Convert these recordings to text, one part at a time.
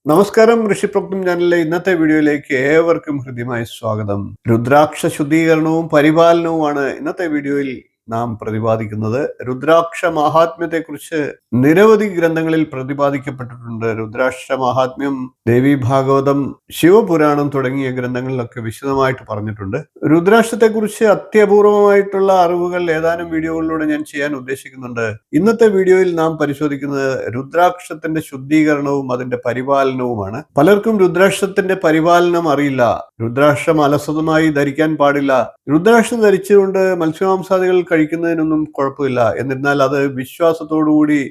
നമസ്കാരം. ഋഷിപ്രോക്തം ചാനലിലെ ഇന്നത്തെ വീഡിയോയിലേക്ക് ഏവർക്കും ഹൃദ്യമായ സ്വാഗതം. രുദ്രാക്ഷ ശുദ്ധീകരണവും പരിപാലനവുമാണ് ഇന്നത്തെ വീഡിയോയിൽ നാം പ്രതിപാദിക്കുന്നത്. രുദ്രാക്ഷ മഹാത്മ്യത്തെക്കുറിച്ച് നിരവധി ഗ്രന്ഥങ്ങളിൽ പ്രതിപാദിക്കപ്പെട്ടിട്ടുണ്ട്. രുദ്രാക്ഷ മഹാത്മ്യം ദേവി ഭാഗവതം, ശിവപുരാണം തുടങ്ങിയ ഗ്രന്ഥങ്ങളിലൊക്കെ വിശദമായിട്ട് പറഞ്ഞിട്ടുണ്ട്. രുദ്രാക്ഷത്തെക്കുറിച്ച് അത്യപൂർവമായിട്ടുള്ള അറിവുകൾ ഏതാനും വീഡിയോകളിലൂടെ ഞാൻ ചെയ്യാൻ ഉദ്ദേശിക്കുന്നുണ്ട്. ഇന്നത്തെ വീഡിയോയിൽ നാം പരിശോധിക്കുന്നത് രുദ്രാക്ഷത്തിന്റെ ശുദ്ധീകരണവും അതിന്റെ പരിപാലനവുമാണ്. പലർക്കും രുദ്രാക്ഷത്തിന്റെ പരിപാലനം അറിയില്ല. രുദ്രാക്ഷം അലസതമായി ധരിക്കാൻ പാടില്ല. രുദ്രാക്ഷം ധരിച്ചുകൊണ്ട് മത്സ്യമാംസാദികൾ കഴിക്കുന്നതിനൊന്നും കുഴപ്പമില്ല. എന്നിരുന്നാൽ അത് വിശ്വാസത്തോടുകൂടി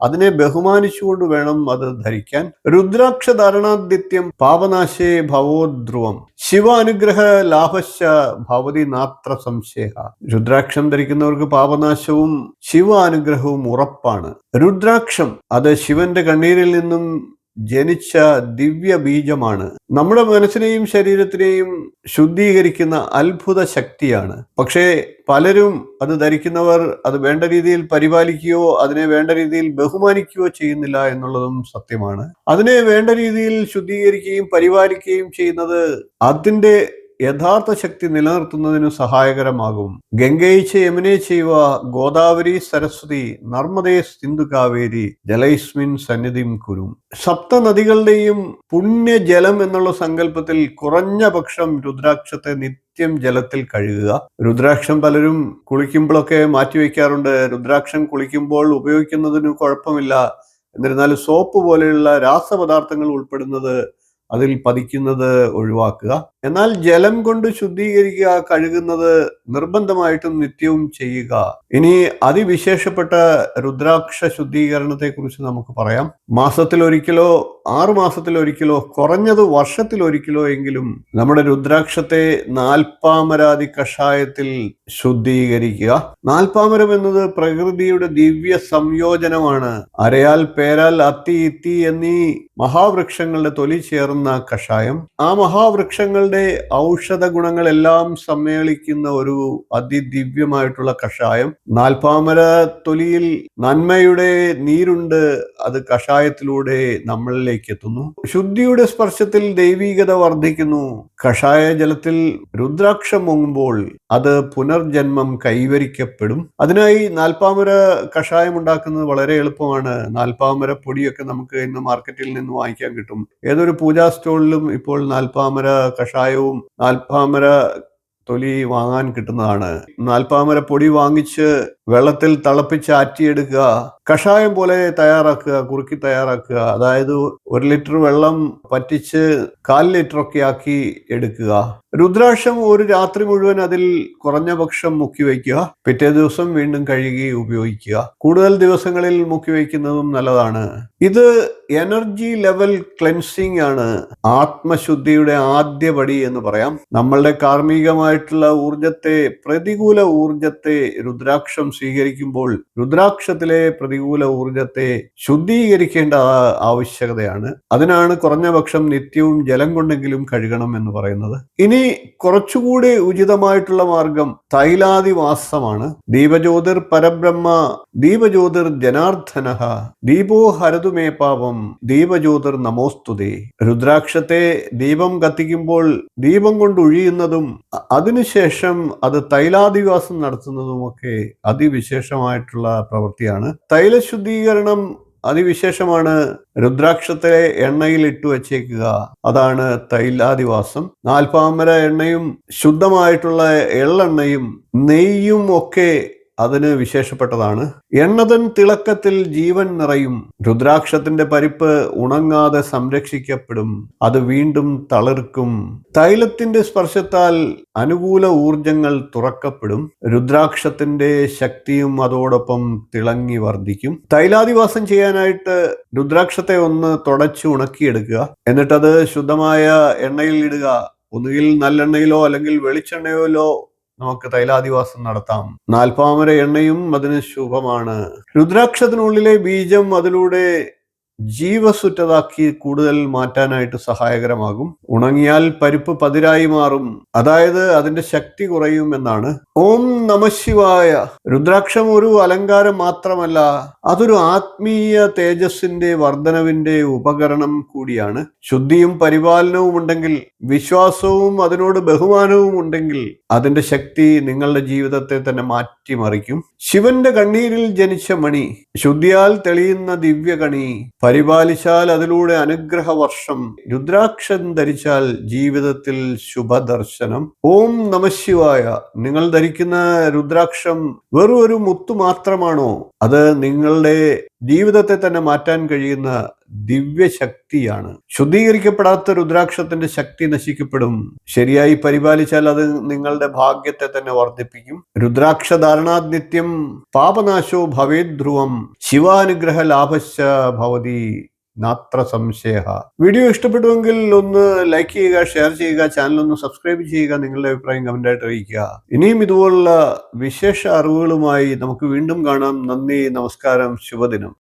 അതിനെ ബഹുമാനിച്ചുകൊണ്ട് വേണം അത് ധരിക്കാൻ. രുദ്രാക്ഷ ധാരണാദിത്യം പാപനാശേ ഭവോദ്ധ്രുവം ശിവ അനുഗ്രഹ ലാഭശ്ച ഭവതി നാത്ര സംശയ. രുദ്രാക്ഷം ധരിക്കുന്നവർക്ക് പാപനാശവും ശിവ അനുഗ്രഹവും ഉറപ്പാണ്. രുദ്രാക്ഷം അത് ശിവന്റെ കണ്ണീരിൽ നിന്നും ജനിച്ച ദിവ്യ ബീജമാണ്. നമ്മുടെ മനസ്സിനെയും ശരീരത്തിനെയും ശുദ്ധീകരിക്കുന്ന അത്ഭുത ശക്തിയാണ്. പക്ഷേ പലരും അത് ധരിക്കുന്നവർ അത് വേണ്ട രീതിയിൽ പരിപാലിക്കുകയോ അതിനെ വേണ്ട രീതിയിൽ ബഹുമാനിക്കുകയോ ചെയ്യുന്നില്ല എന്നുള്ളതും സത്യമാണ്. അതിനെ വേണ്ട രീതിയിൽ ശുദ്ധീകരിക്കുകയും പരിപാലിക്കുകയും ചെയ്യുന്നത് അതിന്റെ യഥാർത്ഥ ശക്തി നിലനിർത്തുന്നതിന് സഹായകരമാകും. ഗംഗയിച്ച് യമുനേ ചൈവ ഗോദാവരി സരസ്വതി നർമ്മദേ സിന്ധു കാവേരി ജലൈസ്മിൻ സന്നിധിം കുരും. സപ്തനദികളുടെയും പുണ്യജലം എന്നുള്ള സങ്കല്പത്തിൽ കുറഞ്ഞ പക്ഷം രുദ്രാക്ഷത്തെ നിത്യം ജലത്തിൽ കഴുകുക. രുദ്രാക്ഷം പലരും കുളിക്കുമ്പോഴൊക്കെ മാറ്റിവെക്കാറുണ്ട്. രുദ്രാക്ഷം കുളിക്കുമ്പോൾ ഉപയോഗിക്കുന്നതിന് കുഴപ്പമില്ല. എന്നിരുന്നാലും സോപ്പ് പോലെയുള്ള രാസപദാർത്ഥങ്ങൾ ഉൾപ്പെടുന്നത് അതിൽ പതിക്കുന്നത് ഒഴിവാക്കുക. എന്നാൽ ജലം കൊണ്ട് ശുദ്ധീകരിക്കുക, കഴുകുന്നത് നിർബന്ധമായിട്ടും നിത്യവും ചെയ്യുക. ഇനി അതിവിശേഷപ്പെട്ട രുദ്രാക്ഷ ശുദ്ധീകരണത്തെ കുറിച്ച് നമുക്ക് പറയാം. മാസത്തിലൊരിക്കലോ 6 മാസത്തിലൊരിക്കലോ കുറഞ്ഞത് വർഷത്തിലൊരിക്കലോ എങ്കിലും നമ്മുടെ രുദ്രാക്ഷത്തെ നാൽപ്പാമരാതി കഷായത്തിൽ ശുദ്ധീകരിക്കുക. നാൽപ്പാമരം എന്നത് പ്രകൃതിയുടെ ദിവ്യ സംയോജനമാണ്. അരയാൽ, പേരാൽ, അത്തി, ഇത്തി എന്നീ മഹാവൃക്ഷങ്ങളുടെ തൊലി ചേർന്ന കഷായം. ആ മഹാവൃക്ഷങ്ങളുടെ ഔഷധ ഗുണങ്ങളെല്ലാം സമ്മേളിക്കുന്ന ഒരു അതിദിവ്യമായിട്ടുള്ള കഷായം. നാൽപ്പാമര തൊലിയിൽ നന്മയുടെ നീരുണ്ട്. അത് കഷായത്തിലൂടെ നമ്മളിലേക്ക് എത്തുന്നു. ശുദ്ധിയുടെ സ്പർശത്തിൽ ദൈവീകത വർദ്ധിക്കുന്നു. കഷായ ജലത്തിൽ രുദ്രാക്ഷം മുങ്ങുമ്പോൾ അത് പുനർജന്മം കൈവരിക്കപ്പെടും. അതിനായി നാൽപ്പാമര കഷായം ഉണ്ടാക്കുന്നത് വളരെ എളുപ്പമാണ്. നാൽപ്പാമര പൊടിയൊക്കെ നമുക്ക് ഇന്ന് മാർക്കറ്റിൽ നിന്ന് വാങ്ങിക്കാൻ കിട്ടും. ഏതൊരു പൂജാ സ്റ്റോളിലും ഇപ്പോൾ നാൽപ്പാമര കഷായവും നാൽപ്പാമര തൊലി വാങ്ങാൻ കിട്ടുന്നതാണ്. നാൽപ്പാമര പൊടി വാങ്ങിച്ച് വെള്ളത്തിൽ തിളപ്പിച്ച് ആറ്റിയെടുക്കുക. കഷായം പോലെ തയ്യാറാക്കുക, കുറുക്കി തയ്യാറാക്കുക. അതായത് 1 ലിറ്റർ വെള്ളം പറ്റിച്ച് 1/4 ലിറ്ററൊക്കെ ആക്കി എടുക്കുക. രുദ്രാക്ഷം ഒരു രാത്രി മുഴുവൻ അതിൽ കുറഞ്ഞ പക്ഷം മുക്കി വയ്ക്കുക. പിറ്റേ ദിവസം വീണ്ടും കഴുകി ഉപയോഗിക്കുക. കൂടുതൽ ദിവസങ്ങളിൽ മുക്കി വയ്ക്കുന്നതും നല്ലതാണ്. ഇത് എനർജി ലെവൽ ക്ലെൻസിങ് ആണ്. ആത്മശുദ്ധിയുടെ ആദ്യപടി എന്ന് പറയാം. നമ്മളുടെ കാർമ്മികമായിട്ടുള്ള ഊർജത്തെ, പ്രതികൂല ഊർജത്തെ രുദ്രാക്ഷം സ്വീകരിക്കുമ്പോൾ രുദ്രാക്ഷത്തിലെ പ്രതികൂല ഊർജത്തെ ശുദ്ധീകരിക്കേണ്ട ആവശ്യകതയാണ്. അതിനാണ് കുറഞ്ഞ പക്ഷം നിത്യവും ജലം കൊണ്ടെങ്കിലും കഴുകണം എന്ന് പറയുന്നത്. ഇനി കുറച്ചുകൂടി ഉചിതമായിട്ടുള്ള മാർഗം തൈലാദിവാസമാണ്. ദീപജ്യോതിർ പരബ്രഹ്മ ദീപജ്യോതിർ ജനാർദ്ദന ദീപോ ഹരതുമേ പാപം ദീപജ്യോതിർ നമോസ്തുതേ. രുദ്രാക്ഷത്തെ ദീപം കത്തിക്കുമ്പോൾ ദീപം കൊണ്ട് ഒഴിയുന്നതും അതിനുശേഷം അത് തൈലാദിവാസം നടത്തുന്നതുമൊക്കെ അതിവിശേഷമായിട്ടുള്ള പ്രവൃത്തിയാണ്. തൈലശുദ്ധീകരണം അതിവിശേഷമാണ്. രുദ്രാക്ഷത്തെ എണ്ണയിൽ ഇട്ടു വച്ചേക്കുക, അതാണ് തൈലാദിവാസം. നാൽപ്പാമര എണ്ണയും ശുദ്ധമായിട്ടുള്ള എള്ളെണ്ണയും നെയ്യും ഒക്കെ അതിന് വിശേഷപ്പെട്ടതാണ്. എണ്ണതൻ തിളക്കത്തിൽ ജീവൻ നിറയും. രുദ്രാക്ഷത്തിന്റെ പരിപ്പ് ഉണങ്ങാതെ സംരക്ഷിക്കപ്പെടും. അത് വീണ്ടും തളിർക്കും. തൈലത്തിന്റെ സ്പർശത്താൽ അനുകൂല ഊർജങ്ങൾ തുറക്കപ്പെടും. രുദ്രാക്ഷത്തിന്റെ ശക്തിയും അതോടൊപ്പം തിളങ്ങി വർദ്ധിക്കും. തൈലാദിവാസം ചെയ്യാനായിട്ട് രുദ്രാക്ഷത്തെ ഒന്ന് തുടച്ച് ഉണക്കിയെടുക്കുക. എന്നിട്ടത് ശുദ്ധമായ എണ്ണയിൽ ഇടുക. ഒന്നുകിൽ നല്ലെണ്ണയിലോ അല്ലെങ്കിൽ വെളിച്ചെണ്ണയിലോ നമുക്ക് തൈലാദിവാസം നടത്താം. നാൽപ്പാമര എണ്ണയും അതിന് ശുഭമാണ്. രുദ്രാക്ഷത്തിനുള്ളിലെ ബീജം അതിലൂടെ ജീവസുറ്റതാക്കി കൂടുതൽ മാറ്റാനായിട്ട് സഹായകരമാകും. ഉണങ്ങിയാൽ പരിപ്പ് പതിരായി മാറും, അതായത് അതിന്റെ ശക്തി കുറയും എന്നാണ്. ഓം നമഃശിവായ. രുദ്രാക്ഷം ഒരു അലങ്കാരം മാത്രമല്ല, അതൊരു ആത്മീയ തേജസ്സിന്റെ വർധനവിന്റെ ഉപകരണം കൂടിയാണ്. ശുദ്ധിയും പരിപാലനവും ഉണ്ടെങ്കിൽ, വിശ്വാസവും അതിനോട് ബഹുമാനവും ഉണ്ടെങ്കിൽ, അതിന്റെ ശക്തി നിങ്ങളുടെ ജീവിതത്തെ തന്നെ മാറ്റിമറിക്കും. ശിവന്റെ കണ്ണീരിൽ ജനിച്ച മണി, ശുദ്ധിയാൽ തെളിയുന്ന ദിവ്യകണി, പരിപാലിച്ചാൽ അതിലൂടെ അനുഗ്രഹ വർഷം. രുദ്രാക്ഷം ധരിച്ചാൽ ജീവിതത്തിൽ ശുഭദർശനം. ഓം നമഃശിവായ. നിങ്ങൾ ധരിക്കുന്ന രുദ്രാക്ഷം വെറും ഒരു മുത്തു മാത്രമാണോ? അത് നിങ്ങളുടെ ജീവിതത്തെ തന്നെ മാറ്റാൻ കഴിയുന്ന ദിവ്യശക്തിയാണ്. ശുദ്ധീകരിക്കപ്പെടാത്ത രുദ്രാക്ഷത്തിന്റെ ശക്തി നശിക്കപ്പെടും. ശരിയായി പരിപാലിച്ചാൽ അത് നിങ്ങളുടെ ഭാഗ്യത്തെ തന്നെ വർദ്ധിപ്പിക്കും. രുദ്രാക്ഷ ധാരണാനിത്യം പാപനാശോ ഭവേദ് ധ്രുവം ശിവാനുഗ്രഹ ലാഭശ്ച ഭവതി നാത്ര സംശയ. വീഡിയോ ഇഷ്ടപ്പെട്ടുവെങ്കിൽ ഒന്ന് ലൈക്ക് ചെയ്യുക, ഷെയർ ചെയ്യുക, ചാനൽ ഒന്ന് സബ്സ്ക്രൈബ് ചെയ്യുക, നിങ്ങളുടെ അഭിപ്രായം കമന്റായിട്ട് അറിയിക്കുക. ഇനിയും ഇതുപോലുള്ള വിശേഷ അറിവുകളുമായി നമുക്ക് വീണ്ടും കാണാം. നന്ദി, നമസ്കാരം, ശുഭദിനം.